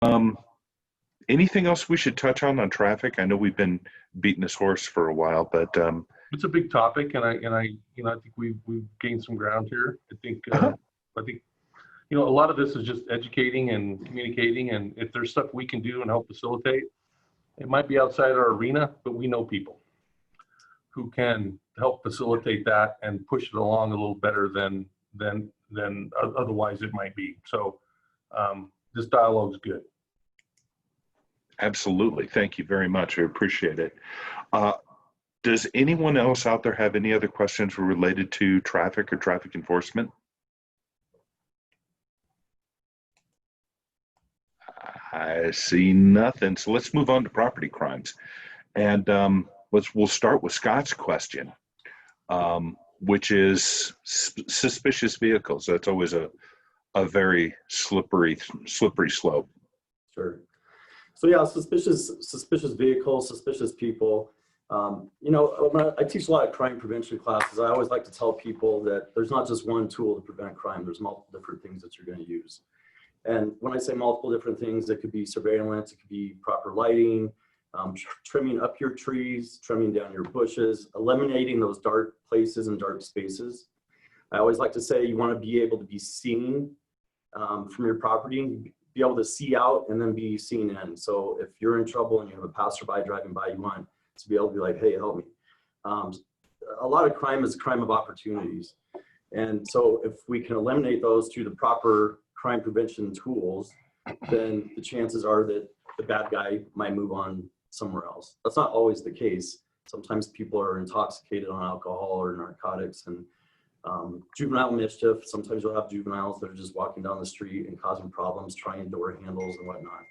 Um, Anything else we should touch on traffic? I know we've been beating this horse for a while, but It's a big topic, and I think we've gained some ground here. I think a lot of this is just educating and communicating, and if there's stuff we can do and help facilitate, it might be outside our arena, but we know people who can help facilitate that and push it along a little better than otherwise it might be. So this dialogue is good. absolutely. Thank you very much. I appreciate it. Does anyone else out there have any other questions related to traffic or traffic enforcement? I see nothing. So let's move on to property crimes. And we'll start with Scott's question, which is suspicious vehicles. That's always a very slippery slope. Sure. So yeah, suspicious vehicles, suspicious people. When I teach a lot of crime prevention classes, I always like to tell people that there's not just one tool to prevent crime. There's multiple different things that you're going to use. And when I say multiple different things, it could be surveillance, it could be proper lighting, trimming up your trees, trimming down your bushes, eliminating those dark places and dark spaces. I always like to say you want to be able to be seen from your property, be able to see out and then be seen in. So if you're in trouble and you have a passerby driving by, you want to be able to be like, hey, help me. A lot of crime is a crime of opportunities. And so if we can eliminate those through the proper crime prevention tools, then the chances are that the bad guy might move on somewhere else. That's not always the case. Sometimes people are intoxicated on alcohol or narcotics and juvenile mischief. Sometimes you'll have juveniles that are just walking down the street and causing problems, trying door handles and whatnot.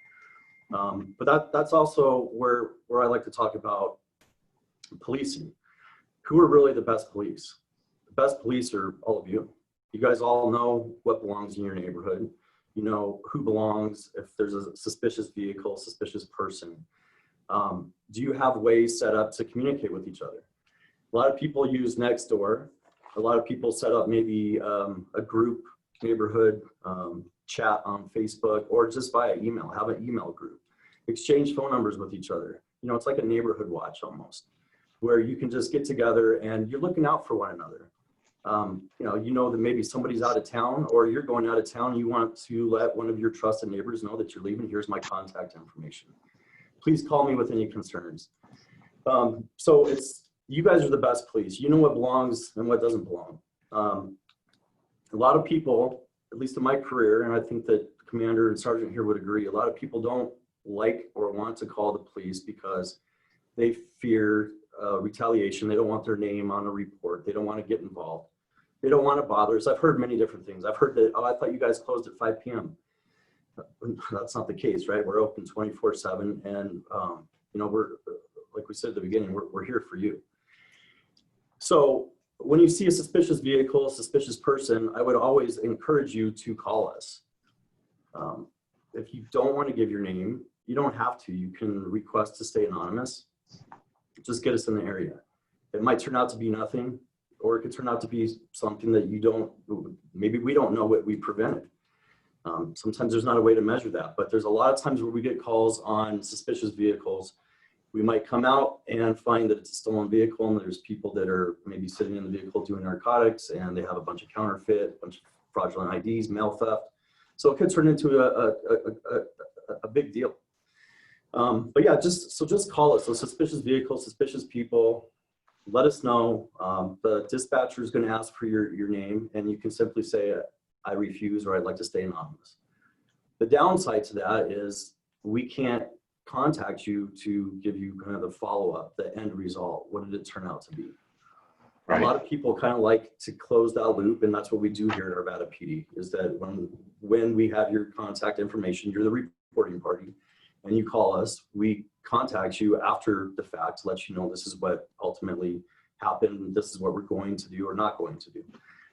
But that's also where I like to talk about policing. Who are really the best police? The best police are all of you. You guys all know what belongs in your neighborhood. You know who belongs if there's a suspicious vehicle, suspicious person. Do you have ways set up to communicate with each other? A lot of people use Nextdoor. A lot of people set up maybe a group neighborhood chat on Facebook or just via email, have an email group. Exchange phone numbers with each other. It's like a neighborhood watch almost, where you can just get together and you're looking out for one another. You know that maybe somebody's out of town or you're going out of town. You want to let one of your trusted neighbors know that you're leaving. Here's my contact information. Please call me with any concerns. So you guys are the best police. You know what belongs and what doesn't belong. A lot of people, at least in my career, and I think that the commander and sergeant here would agree, a lot of people don't like or want to call the police because they fear retaliation. They don't want their name on a report. They don't want to get involved. They don't want to bother us. I've heard many different things. I've heard that, oh, I thought you guys closed at 5 p.m. That's not the case, right? We're open 24/7, and we're, like we said at the beginning, we're here for you. So when you see a suspicious vehicle, a suspicious person, I would always encourage you to call us. If you don't want to give your name, you don't have to. You can request to stay anonymous. Just get us in the area. It might turn out to be nothing, or it could turn out to be something that maybe we don't know what we prevented. Sometimes there's not a way to measure that, but there's a lot of times where we get calls on suspicious vehicles. We might come out and find that it's a stolen vehicle and there's people that are maybe sitting in the vehicle doing narcotics and they have a bunch of counterfeit, a bunch of fraudulent IDs, mail theft. So it could turn into a big deal. But yeah, just call us. So suspicious vehicles, suspicious people, let us know. The dispatcher is going to ask for your name, and you can simply say, I refuse, or I'd like to stay anonymous. The downside to that is we can't contact you to give you kind of the follow-up, the end result. What did it turn out to be? Right. A lot of people kind of like to close that loop, and that's what we do here at Arvada PD, is that when we have your contact information, you're the reporting party, and you call us, we contact you after the fact to let you know this is what ultimately happened, this is what we're going to do or not going to do.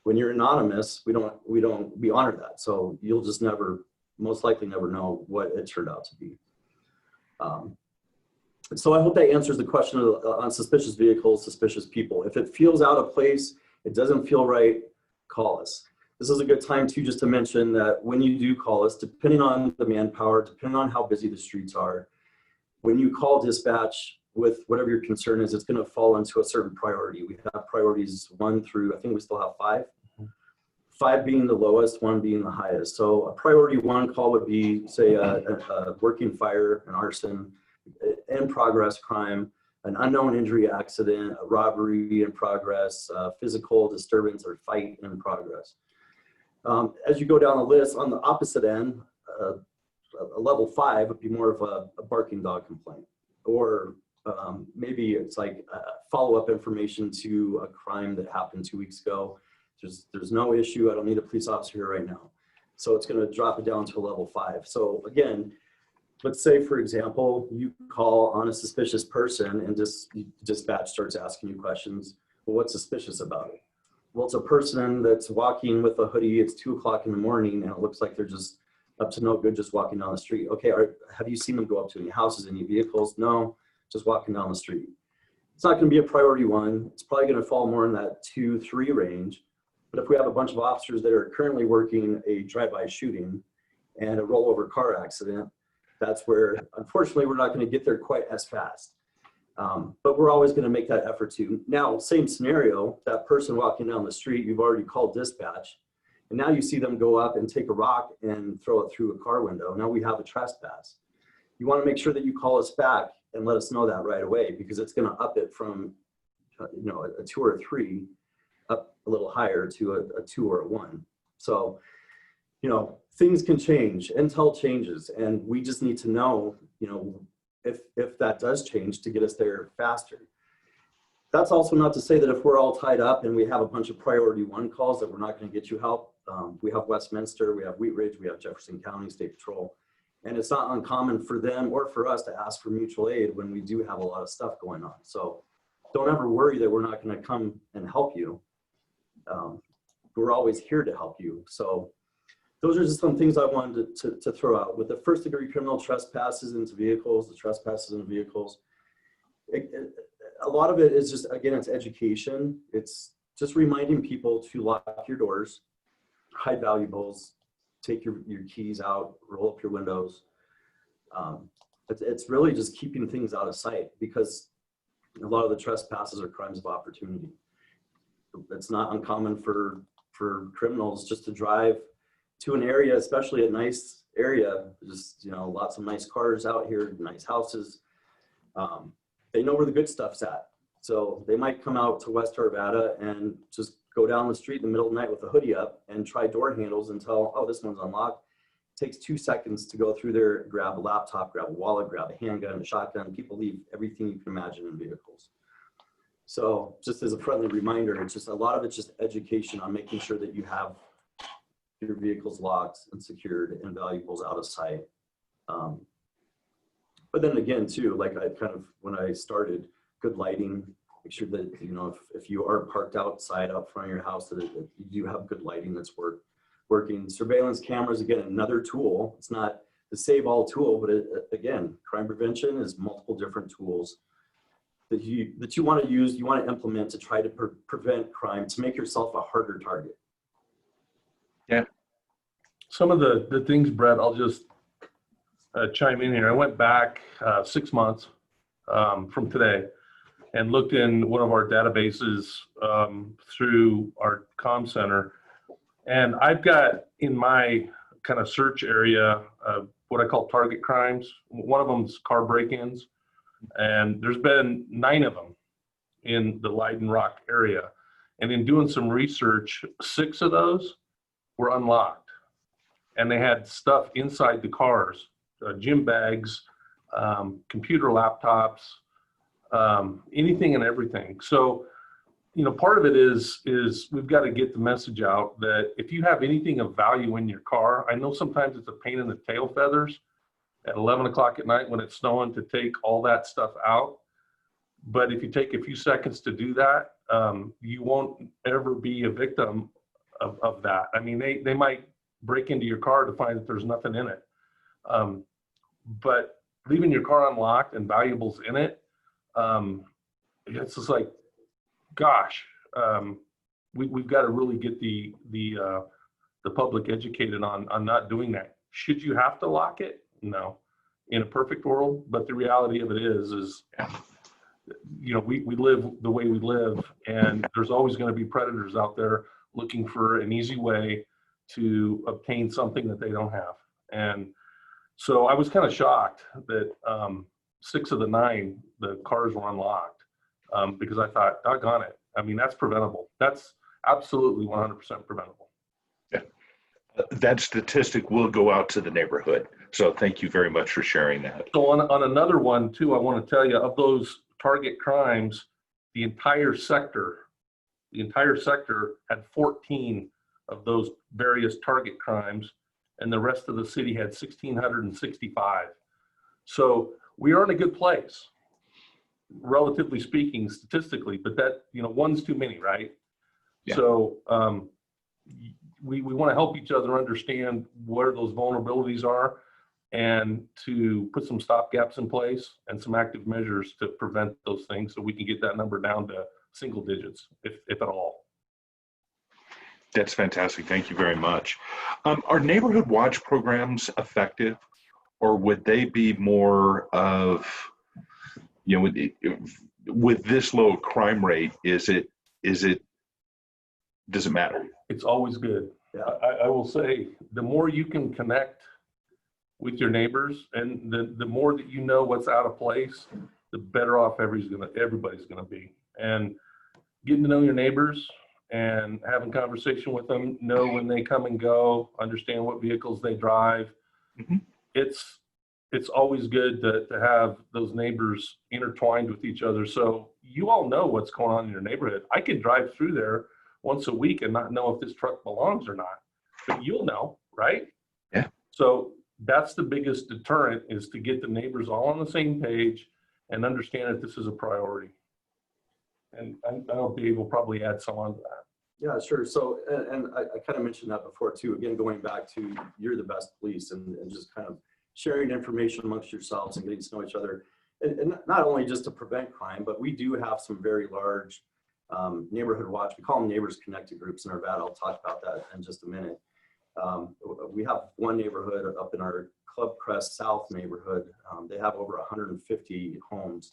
When you're anonymous, we honor that. So you'll just most likely never know what it turned out to be. So I hope that answers the question on suspicious vehicles, suspicious people. If it feels out of place, it doesn't feel right, call us. This is a good time too, just to mention that when you do call us, depending on the manpower, depending on how busy the streets are, when you call dispatch with whatever your concern is, it's going to fall into a certain priority. We have priorities 1 through, I think we still have 5. 5 being the lowest, 1 being the highest. So a priority 1 call would be, say, a working fire, an arson, in progress crime, an unknown injury accident, a robbery in progress, physical disturbance or fight in progress. As you go down the list, on the opposite end, a level 5 would be more of a barking dog complaint, or maybe it's like follow-up information to a crime that happened 2 weeks ago. There's no issue. I don't need a police officer here right now. So it's going to drop it down to a level 5. So again, let's say, for example, you call on a suspicious person and dispatch starts asking you questions. Well, what's suspicious about it? Well, it's a person that's walking with a hoodie. It's 2 o'clock in the morning and it looks like they're just up to no good, just walking down the street. Okay, have you seen them go up to any houses, any vehicles? No, just walking down the street. It's not going to be a priority 1. It's probably going to fall more in that 2, 3 range. But if we have a bunch of officers that are currently working a drive-by shooting and a rollover car accident, that's where, unfortunately, we're not going to get there quite as fast. But we're always going to make that effort to. Now, same scenario, that person walking down the street, you've already called dispatch, and now you see them go up and take a rock and throw it through a car window. Now we have a trespass. You want to make sure that you call us back and let us know that right away, because it's going to up it from a 2 or a 3 up a little higher to a 2 or a 1. So, things can change, intel changes, and we just need to know, if that does change, to get us there faster. That's also not to say that if we're all tied up and we have a bunch of priority 1 calls that we're not going to get you help. We have Westminster, we have Wheat Ridge, we have Jefferson County State Patrol, and it's not uncommon for them or for us to ask for mutual aid when we do have a lot of stuff going on. So don't ever worry that we're not going to come and help you. We're always here to help you. So those are just some things I wanted to throw out. With the first-degree criminal trespasses into vehicles, a lot of it is just, again, it's education. It's just reminding people to lock your doors, hide valuables, take your keys out, roll up your windows. It's really just keeping things out of sight, because a lot of the trespasses are crimes of opportunity. It's not uncommon for criminals just to drive to an area, especially a nice area, just, lots of nice cars out here, nice houses. They know where the good stuff's at. So they might come out to West Arvada and just go down the street in the middle of the night with a hoodie up and try door handles until, oh, this one's unlocked. It takes 2 seconds to go through there, grab a laptop, grab a wallet, grab a handgun, a shotgun. People leave everything you can imagine in vehicles. So just as a friendly reminder, it's just a lot of it's just education on making sure that you have your vehicles locked and secured and valuables out of sight. But then again, too, like when I started, good lighting, make sure that, if you are parked outside out front of your house, that you do have good lighting that's working. Surveillance cameras, again, another tool. It's not the save all tool, but again, crime prevention is multiple different tools that you want to use, you want to implement to try to prevent crime, to make yourself a harder target. Yeah. Some of the things, Brett, I'll just chime in here. I went back 6 months from today and looked in one of our databases through our comm center. And I've got in my kind of search area what I call target crimes. One of them is car break-ins. And there's been 9 of them in the Leyden Rock area. And in doing some research, 6 of those were unlocked. And they had stuff inside the cars, gym bags, computer laptops, anything and everything. So, part of it is we've got to get the message out that if you have anything of value in your car, I know sometimes it's a pain in the tail feathers at 11 o'clock at night when it's snowing to take all that stuff out. But if you take a few seconds to do that, you won't ever be a victim of that. I mean, they might break into your car to find that there's nothing in it. But leaving your car unlocked and valuables in it, it's just like, gosh, we've got to really get the the public educated on not doing that. Should you have to lock it? No, in a perfect world. But the reality of it is, you know, we live the way we live, and there's always going to be predators out there looking for an easy way to obtain something that they don't have. And so I was kind of shocked that 6 of the 9, the cars were unlocked, because I thought, doggone it. I mean, that's preventable. That's absolutely 100% preventable. Yeah. That statistic will go out to the neighborhood. So thank you very much for sharing that. So on another one too, I want to tell you, of those target crimes, the entire sector had 14 of those various target crimes, and the rest of the city had 1,665. So we are in a good place, relatively speaking, statistically, but that, you know, one's too many, right? Yeah. So we want to help each other understand where those vulnerabilities are, and to put some stop gaps in place and some active measures to prevent those things, so we can get that number down to single digits, if at all. That's fantastic. Thank you very much. Are neighborhood watch programs effective, or would they be more of, you know, with this low crime rate, does it matter? It's always good. Yeah. I will say, the more you can connect with your neighbors, and the more that you know what's out of place, the better off everybody's gonna be. And getting to know your neighbors and having conversation with them, know when they come and go, understand what vehicles they drive. Mm-hmm. It's always good to have those neighbors intertwined with each other, so you all know what's going on in your neighborhood. I could drive through there once a week and not know if this truck belongs or not, but you'll know, right? Yeah. So that's the biggest deterrent, is to get the neighbors all on the same page and understand that this is a priority. And I know Dave will probably add some on to that. Yeah, sure. So, and I kind of mentioned that before too. Again, going back to, you're the best police, and just kind of sharing information amongst yourselves and getting to know each other. And not only just to prevent crime, but we do have some very large neighborhood watch. We call them neighbors connected groups in Arvada. I'll talk about that in just a minute. We have one neighborhood up in our Club Crest South neighborhood. They have over 150 homes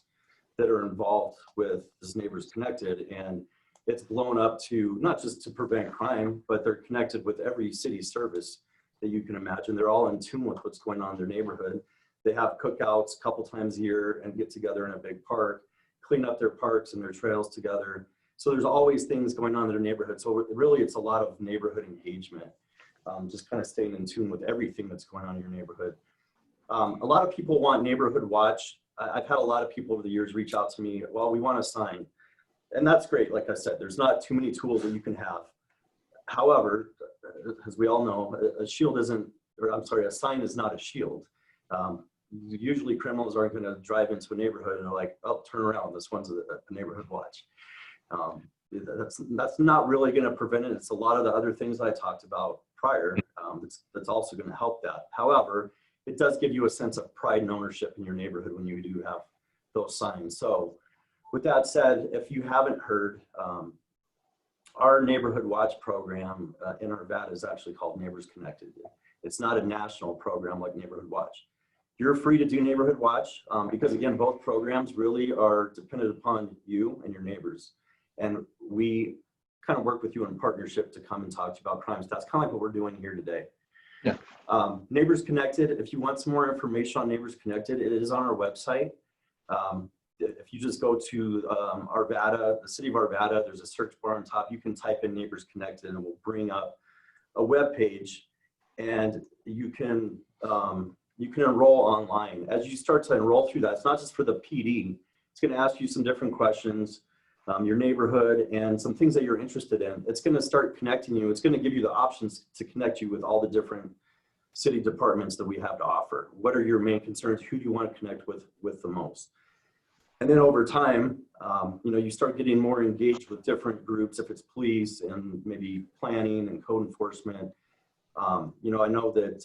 that are involved with this Neighbors Connected, and it's blown up to not just to prevent crime, but they're connected with every city service that you can imagine. They're all in tune with what's going on in their neighborhood. They have cookouts a couple times a year and get together in a big park, clean up their parks and their trails together. So there's always things going on in their neighborhood. So really, it's a lot of neighborhood engagement, just kind of staying in tune with everything that's going on in your neighborhood. A lot of people want neighborhood watch. I've had a lot of people over the years reach out to me, well, we want a sign. And that's great. Like I said, there's not too many tools that you can have. However, as we all know, a sign is not a shield. Usually criminals aren't going to drive into a neighborhood and they're like, oh, turn around, this one's a neighborhood watch. That's not really going to prevent it. It's a lot of the other things I talked about prior that's also going to help that. However, it does give you a sense of pride and ownership in your neighborhood when you do have those signs. So with that said, if you haven't heard, our neighborhood watch program in Arvada is actually called Neighbors Connected. It's not a national program like Neighborhood Watch. You're free to do Neighborhood Watch because, again, both programs really are dependent upon you and your neighbors. And we kind of work with you in partnership to come and talk to you about crimes. That's kind of like what we're doing here today. Yeah. Neighbors Connected, if you want some more information on Neighbors Connected, it is on our website. If you just go to Arvada, the city of Arvada, there's a search bar on top. You can type in Neighbors Connected and it will bring up a web page, and you can enroll online. As you start to enroll through that, it's not just for the PD. It's going to ask you some different questions, your neighborhood, and some things that you're interested in. It's going to start connecting you. It's going to give you the options to connect you with all the different city departments that we have to offer. What are your main concerns? Who do you want to connect with the most? And then over time, you start getting more engaged with different groups, if it's police and maybe planning and code enforcement. I know that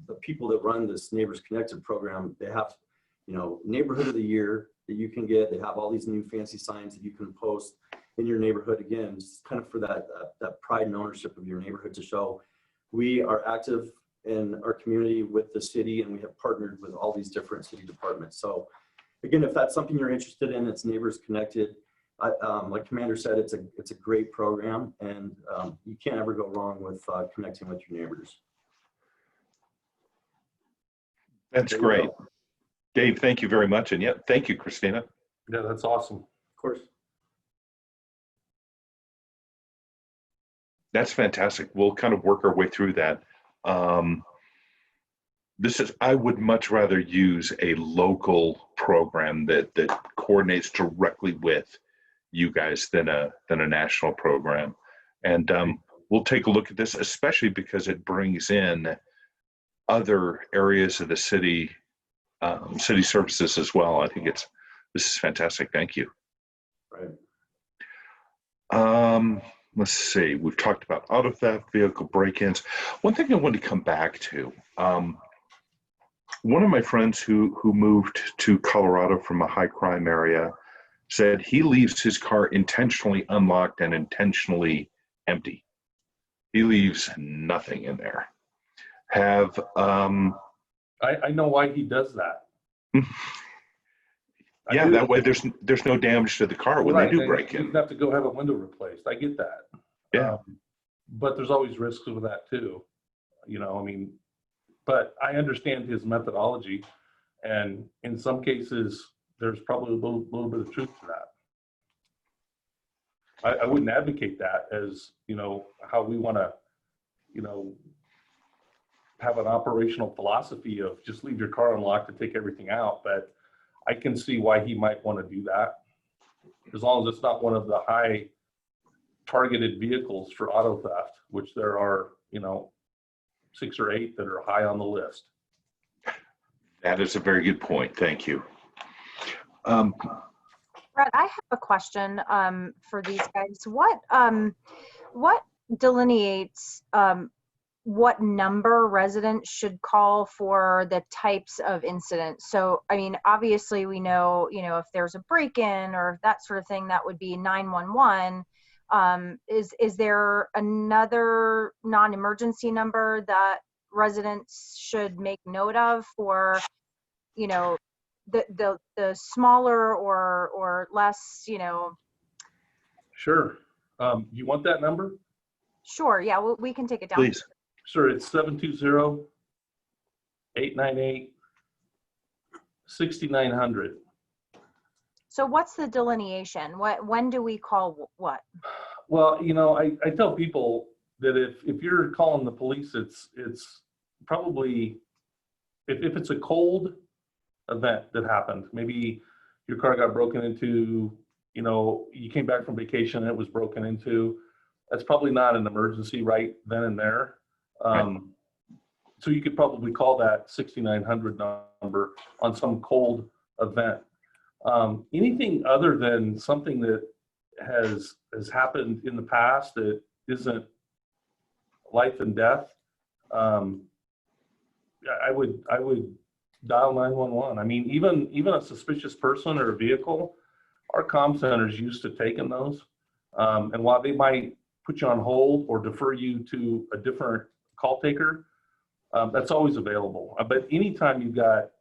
the people that run this Neighbors Connected program, they have, Neighborhood of the Year that you can get. They have all these new fancy signs that you can post in your neighborhood. Again, just kind of for that pride and ownership of your neighborhood, to show we are active in our community with the city, and we have partnered with all these different city departments. So again, if that's something you're interested in, it's Neighbors Connected. Like Commander said, it's a great program, and you can't ever go wrong with connecting with your neighbors. That's great. Dave, thank you very much. And yeah, thank you, Christina. Yeah, that's awesome. Of course. That's fantastic. We'll kind of work our way through that. I would much rather use a local program that coordinates directly with you guys than a national program. And we'll take a look at this, especially because it brings in other areas of the city, city services as well. I think this is fantastic. Thank you. Right. Let's see. We've talked about auto theft, vehicle break-ins. One thing I wanted to come back to. One of my friends who moved to Colorado from a high crime area said he leaves his car intentionally unlocked and intentionally empty. He leaves nothing in there. I know why he does that. Yeah, that way there's no damage to the car when they do break in. You have to go have a window replaced. I get that. Yeah. But there's always risks with that too. But I understand his methodology, and in some cases, there's probably a little bit of truth to that. I wouldn't advocate that as, how we want to, have an operational philosophy of just leave your car unlocked and take everything out. But I can see why he might want to do that, as long as it's not one of the high targeted vehicles for auto theft, which there are, 6 or 8 that are high on the list. That is a very good point. Thank you. Brett, I have a question for these guys. What delineates what number residents should call for the types of incidents? So, obviously we know, if there's a break-in or that sort of thing, that would be 911. Is there another non-emergency number that residents should make note of for, the smaller or less, Sure. You want that number? Sure. Yeah, we can take it down. Please. Sure. It's 720-898-6900. So what's the delineation? When do we call what? Well, I tell people that if you're calling the police, it's probably, if it's a cold event that happened, maybe your car got broken into, you came back from vacation and it was broken into, that's probably not an emergency right then and there. Right. So you could probably call that 6900 number on some cold event. Anything other than something that has happened in the past that isn't life and death, I would dial 911. Even a suspicious person or a vehicle, our comm centers used to taking those. And while they might put you on hold or defer you to a different call taker, that's always available. But anytime you've got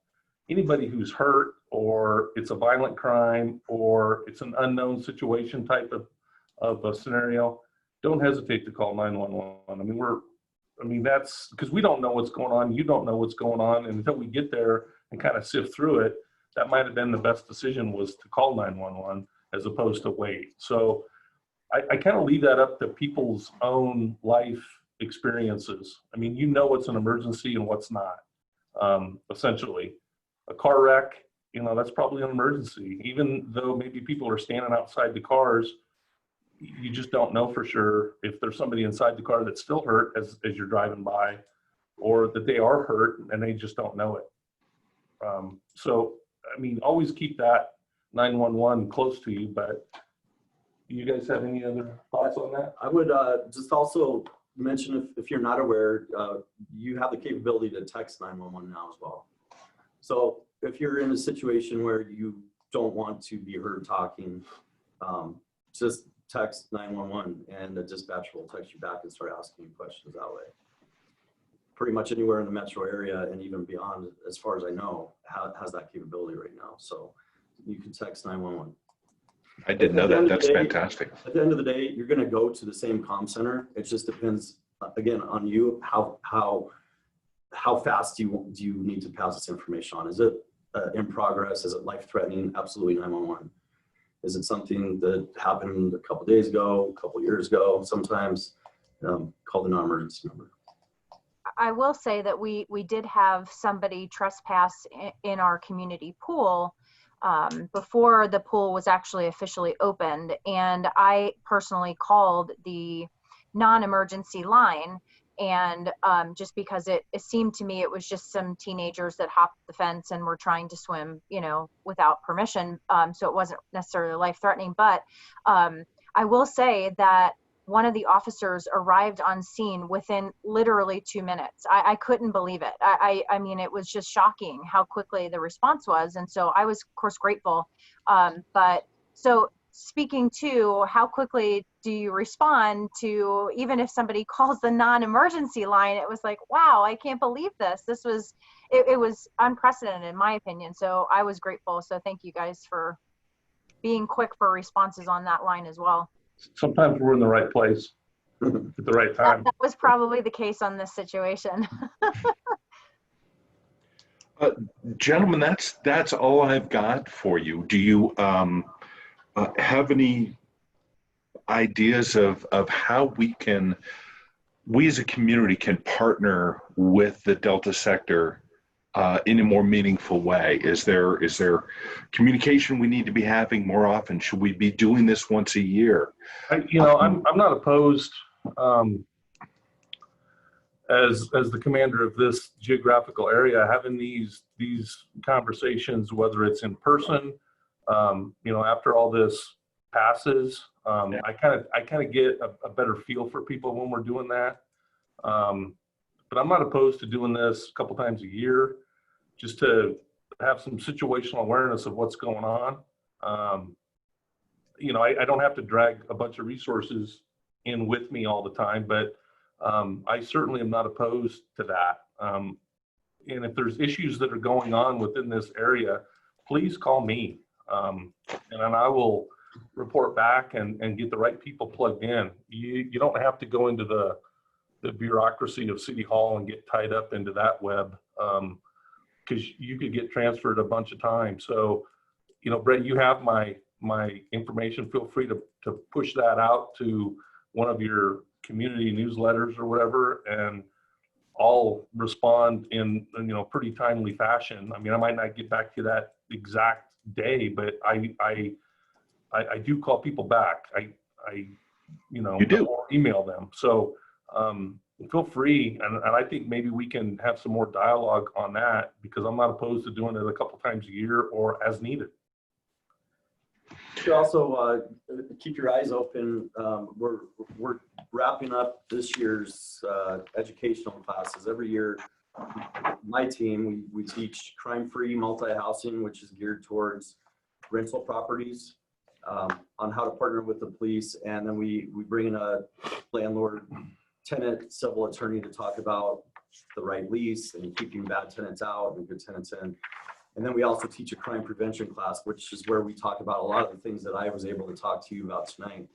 anybody who's hurt, or it's a violent crime, or it's an unknown situation type of a scenario, don't hesitate to call 911. That's because we don't know what's going on. You don't know what's going on. And until we get there and kind of sift through it, that might have been the best decision, was to call 911 as opposed to wait. So I kind of leave that up to people's own life experiences. What's an emergency and what's not. Essentially, a car wreck, that's probably an emergency. Even though maybe people are standing outside the cars, you just don't know for sure if there's somebody inside the car that's still hurt as you're driving by, or that they are hurt and they just don't know it. Always keep that 911 close to you. But do you guys have any other thoughts on that? I would just also mention, if you're not aware, you have the capability to text 911 now as well. So if you're in a situation where you don't want to be heard talking, just text 911 and the dispatcher will text you back and start asking you questions that way. Pretty much anywhere in the metro area and even beyond, as far as I know, has that capability right now. So you can text 911. I didn't know that. That's fantastic. At the end of the day, you're going to go to the same comm center. It just depends, again, on you, how fast do you need to pass this information on? Is it in progress? Is it life-threatening? Absolutely 911. Is it something that happened a couple days ago, a couple years ago? Sometimes call the non-emergency number. I will say that we did have somebody trespass in our community pool before the pool was actually officially opened. And I personally called the non-emergency line. And just because it seemed to me it was just some teenagers that hopped the fence and were trying to swim, you know, without permission. So it wasn't necessarily life-threatening. But I will say that one of the officers arrived on scene within literally 2 minutes. I couldn't believe it. I mean, it was just shocking how quickly the response was. And so I was, of course, grateful. But so speaking to how quickly do you respond to, even if somebody calls the non-emergency line, it was like, wow, I can't believe this. This was, it was unprecedented in my opinion. So I was grateful. So thank you guys for being quick for responses on that line as well. Sometimes we're in the right place at the right time. That was probably the case on this situation. Gentlemen, that's all I've got for you. Do you have any ideas of how we as a community can partner with the Delta sector in a more meaningful way? Is there communication we need to be having more often? Should we be doing this once a year? I'm not opposed as the commander of this geographical area, having these conversations, whether it's in person, after all this passes. I kind of get a better feel for people when we're doing that. But I'm not opposed to doing this a couple times a year, just to have some situational awareness of what's going on. I don't have to drag a bunch of resources in with me all the time, but I certainly am not opposed to that. And if there's issues that are going on within this area, please call me. And then I will report back and get the right people plugged in. You don't have to go into the bureaucracy of City Hall and get tied up into that web, because you could get transferred a bunch of times. So, Brett, you have my information. Feel free to push that out to one of your community newsletters or whatever, and I'll respond in pretty timely fashion. I mean, I might not get back to that exact day, but I do call people back. You do, or email them. So feel free, and I think maybe we can have some more dialogue on that, because I'm not opposed to doing it a couple times a year or as needed. You should also keep your eyes open. We're wrapping up this year's educational classes. Every year, my team, we teach crime-free multi-housing, which is geared towards rental properties, on how to partner with the police. And then we bring in a landlord tenant civil attorney to talk about the right lease and keeping bad tenants out and good tenants in. And then we also teach a crime prevention class, which is where we talk about a lot of the things that I was able to talk to you about tonight.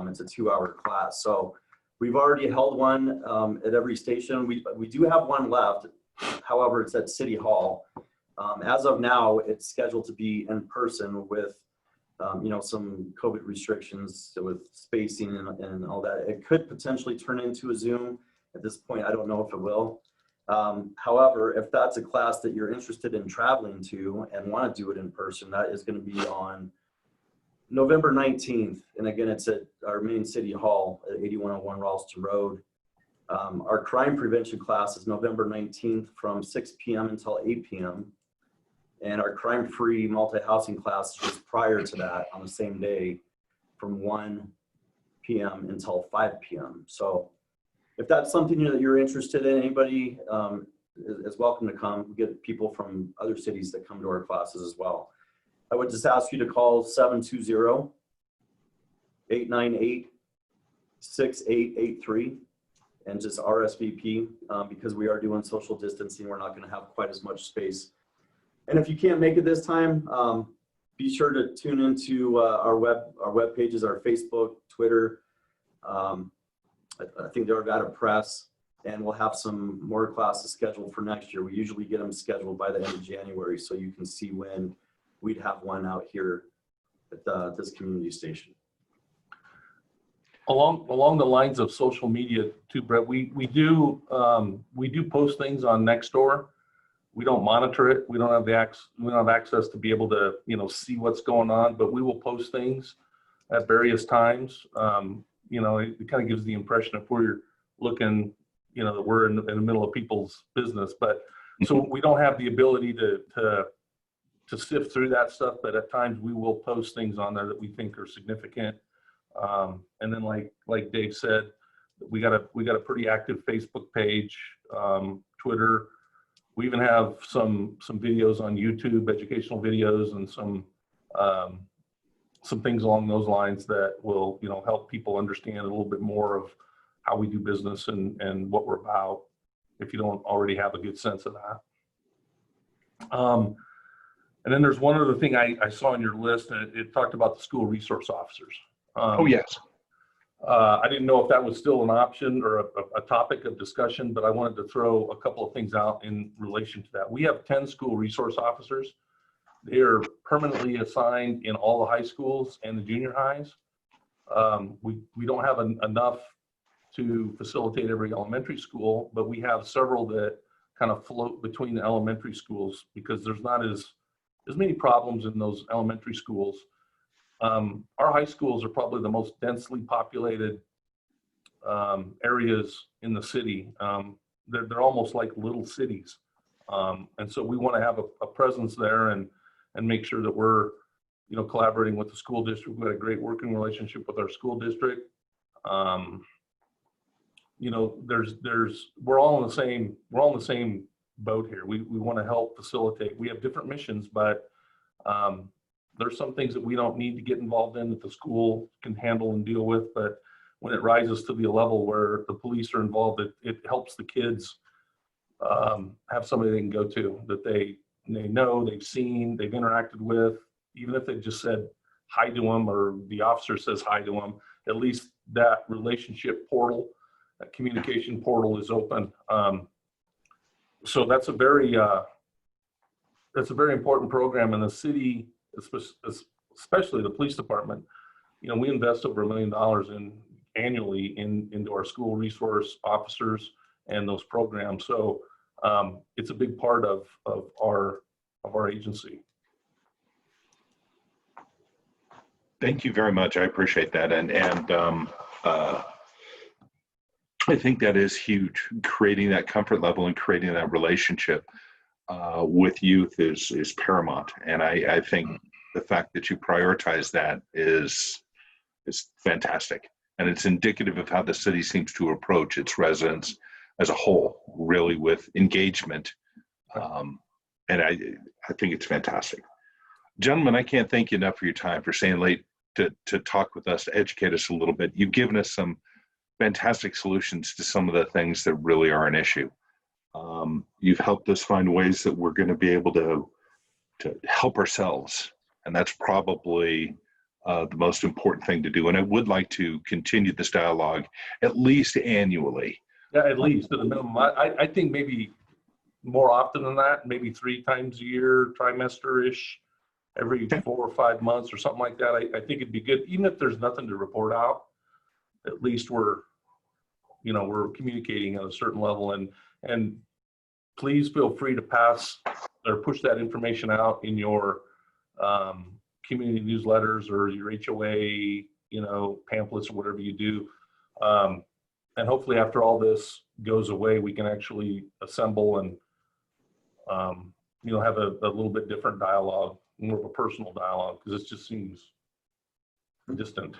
It's a 2-hour class. So we've already held one at every station. We do have one left. However, it's at City Hall. As of now, it's scheduled to be in person with some COVID restrictions with spacing and all that. It could potentially turn into a Zoom. At this point, I don't know if it will. However, if that's a class that you're interested in traveling to and want to do it in person, that is going to be on November 19th. And again, it's at our main City Hall at 8101 Ralston Road. Our crime prevention class is November 19th from 6 p.m. until 8 p.m. And our crime-free multi-housing class is just prior to that on the same day from 1 p.m. until 5 p.m. So if that's something that you're interested in, anybody is welcome to come. We get people from other cities that come to our classes as well. I would just ask you to call 898-6883 and just RSVP because we are doing social distancing. We're not going to have quite as much space. And if you can't make it this time, be sure to tune into our web pages, our Facebook, Twitter. I think the Arvada Press, and we'll have some more classes scheduled for next year. We usually get them scheduled by the end of January, so you can see when we'd have one out here at this community station. Along the lines of social media too, Brett, we do post things on Nextdoor. We don't monitor it. We don't have access to be able to, see what's going on, but we will post things at various times. It kind of gives the impression if we're looking, that we're in the middle of people's business, but so we don't have the ability to sift through that stuff, but at times we will post things on there that we think are significant. And then like Dave said, we got a pretty active Facebook page, Twitter. We even have some videos on YouTube, educational videos, and some things along those lines that will, help people understand a little bit more of how we do business and what we're about, if you don't already have a good sense of that. And then there's one other thing I saw on your list, and it talked about the school resource officers. Oh, yes. I didn't know if that was still an option or a topic of discussion, but I wanted to throw a couple of things out in relation to that. We have 10 school resource officers. They are permanently assigned in all the high schools and the junior highs. We don't have enough to facilitate every elementary school, but we have several that kind of float between the elementary schools because there's not as many problems in those elementary schools. Our high schools are probably the most densely populated areas in the city. They're almost like little cities. And so we want to have a presence there and make sure that we're, collaborating with the school district. We've got a great working relationship with our school district. We're all in the same boat here. We want to help facilitate. We have different missions, but there's some things that we don't need to get involved in that the school can handle and deal with. But when it rises to the level where the police are involved, it helps the kids have somebody they can go to that they know, they've seen, they've interacted with. Even if they just said hi to them or the officer says hi to them, at least that relationship portal, that communication portal is open. So that's a very important program in the city, especially the police department. We invest over $1 million annually into our school resource officers and those programs. So it's a big part of our agency. Thank you very much. I appreciate that. And I think that is huge. Creating that comfort level and creating that relationship with youth is paramount. And I think the fact that you prioritize that is fantastic. And it's indicative of how the city seems to approach its residents as a whole, really, with engagement. And I think it's fantastic. Gentlemen, I can't thank you enough for your time, for staying late to talk with us, to educate us a little bit. You've given us some fantastic solutions to some of the things that really are an issue. You've helped us find ways that we're going to be able to help ourselves. And that's probably the most important thing to do. And I would like to continue this dialogue at least annually. Yeah, at least to the minimum. I think maybe more often than that, maybe 3 times a year, trimester-ish, every 4 or 5 months or something like that. I think it'd be good, even if there's nothing to report out, at least we're communicating at a certain level, and please feel free to pass or push that information out in your community newsletters or your HOA, pamphlets or whatever you do. And hopefully after all this goes away, we can actually assemble and, have a little bit different dialogue, more of a personal dialogue, because it just seems distant.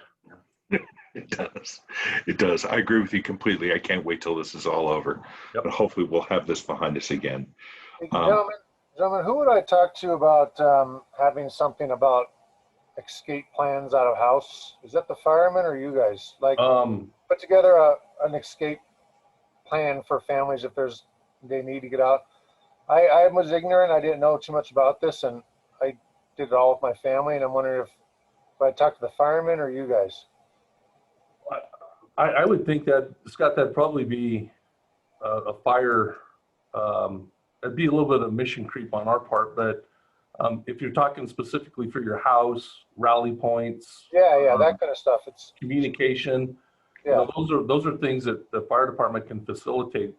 It does. It does. I agree with you completely. I can't wait till this is all over. Yep. But hopefully we'll have this behind us again. Hey, gentlemen, who would I talk to about having something about escape plans out of house? Is that the firemen or you guys? Like put together an escape plan for families if they need to get out. I was ignorant. I didn't know too much about this, and I did it all with my family. And I'm wondering if I talk to the firemen or you guys. I would think that, Scott, that'd probably be a fire. That'd be a little bit of mission creep on our part, but if you're talking specifically for your house, rally points, yeah, that kind of stuff. It's communication. Yeah, You know, those are things that the fire department can facilitate.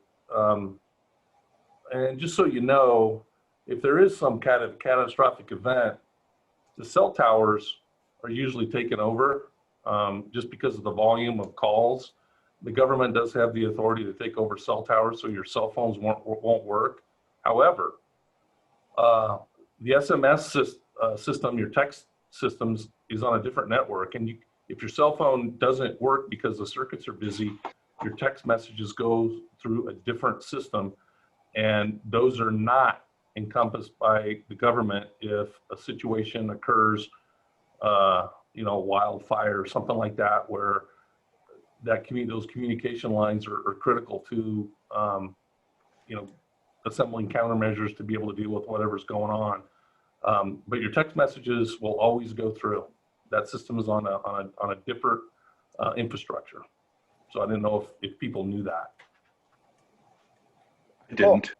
And just so you know, if there is some kind of catastrophic event, the cell towers are usually taken over just because of the volume of calls. The government does have the authority to take over cell towers, so your cell phones won't work. However, the SMS system, your text systems, is on a different network, and if your cell phone doesn't work because the circuits are busy, your text messages go through a different system, and those are not encompassed by the government if a situation occurs, you know, wildfire or something like that, where those communication lines are critical to, you know, assembling countermeasures to be able to deal with whatever's going on. But your text messages will always go through. That system is on a different infrastructure. So I didn't know if people knew that. I didn't.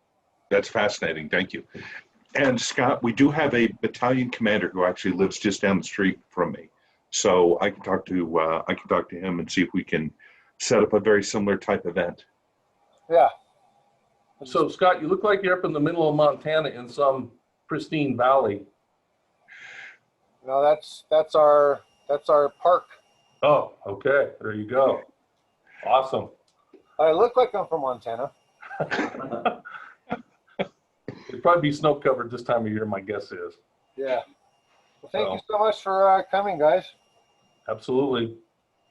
That's fascinating. Thank you. And Scott, we do have a battalion commander who actually lives just down the street from me. So I can talk to him and see if we can set up a very similar type event. yeah. So Scott, you look like you're up in the middle of Montana in some pristine valley. No, that's our park. Oh, okay. There you go. Awesome. I look like I'm from Montana. It'd probably be snow covered this time of year, my guess is. Yeah. Well, thank you so much for coming, guys. Absolutely.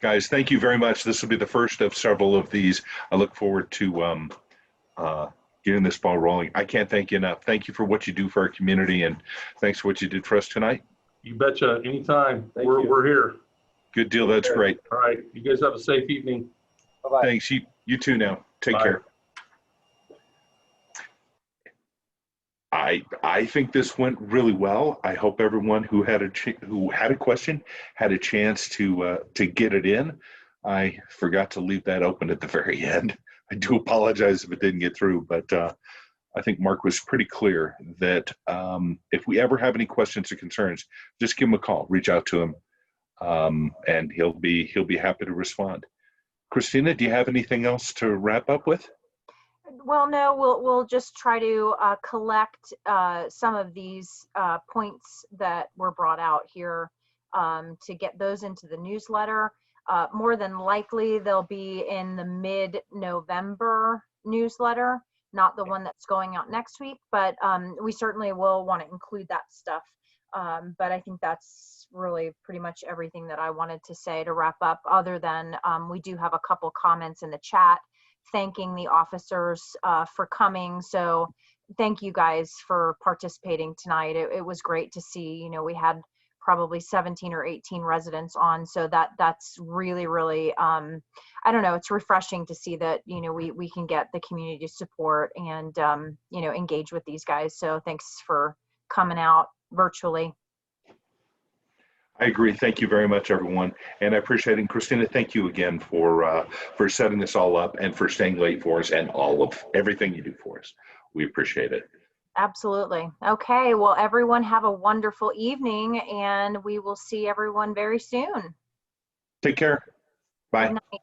Guys, thank you very much. This will be the first of several of these. I look forward to getting this ball rolling. I can't thank you enough. Thank you for what you do for our community, and thanks for what you did for us tonight. You betcha. Anytime. Thank you. We're here. Good deal. That's great. All right. You guys have a safe evening. Bye-bye. Thanks. You too now. Take Bye. care. I think this went really well. I hope everyone who had a question had a chance to get it in. I forgot to leave that open at the very end. I do apologize if it didn't get through, but I think Mark was pretty clear that if we ever have any questions or concerns, just give him a call, reach out to him, and he'll be happy to respond. Christina, do you have anything else to wrap up with? Well, no, we'll just try to collect some of these points that were brought out here to get those into the newsletter. More than likely, they'll be in the mid-November newsletter, not the one that's going out next week, but we certainly will want to include that stuff. But I think that's really pretty much everything that I wanted to say to wrap up, other than we do have a couple comments in the chat thanking the officers for coming. So thank you guys for participating tonight. It was great to see, you know, we had probably 17 or 18 residents on. So that's really, really, I don't know, it's refreshing to see that, you know, we can get the community support and, you know, engage with these guys. So thanks for coming out virtually. I agree. Thank you very much, everyone. And I appreciate it. And Christina, thank you again for setting this all up and for staying late for us and all of everything you do for us. We appreciate it. Absolutely. Okay. Well, everyone have a wonderful evening, and we will see everyone very soon. Take care. Bye. Good night.